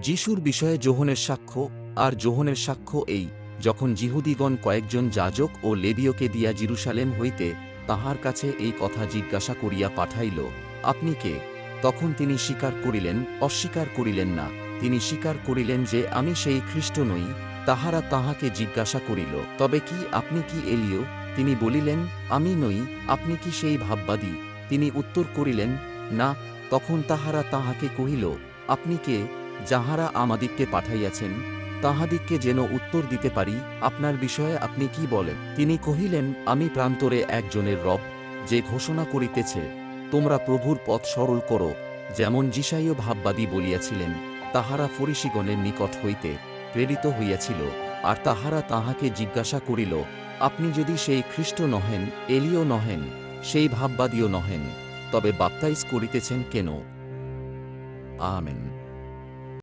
যিশুর বিষয়ে যোহনের সাক্ষ্য। আর যোহনের সাক্ষ্য এই, যখন যিহুদিগণ কয়েকজন যাজক ও লেবীয়কে দিয়া জেরুসালেম হইতে তাহার কাছে এই কথা জিজ্ঞাসা করিয়া পাঠাইল, আপনি কে? তখন তিনি অস্বীকার করিলেন না। তিনি স্বীকার করিলেন যে, আমি সেই খ্রিস্ট নই। তাহারা তাহাকে জিজ্ঞাসা করিল, তবে কি আপনি কি এলিয়? তিনি বলিলেন, আমি নই। আপনি কি সেই ভাববাদী? তিনি উত্তর করিলেন, না। তখন তাহারা তাহাকে কহিল, আপনি কে, যাহারা আমাদিগকে পাঠাইয়াছেন, তাহাদিগকে যেন উত্তর দিতে পারি, আপনার বিষয়ে আপনি কি বলেন? তিনি কহিলেন, আমি প্রান্তরে একজনের রব, যে ঘোষণা করিতেছে, তোমরা প্রভুর পথ সরল করো, যেমন যিশাইও ভাববাদী বলিয়াছিলেন। তাহারা ফরিসীগণের নিকট হইতে প্রেরিত হইয়াছিল, আর তাহারা তাহাকে জিজ্ঞাসা করিল, আপনি যদি সেই খ্রিস্ট নহেন, এলিও নহেন, সেই ভাববাদীও নহেন, তবে বাপ্তাইজ করিতেছেন কেন? আমেন।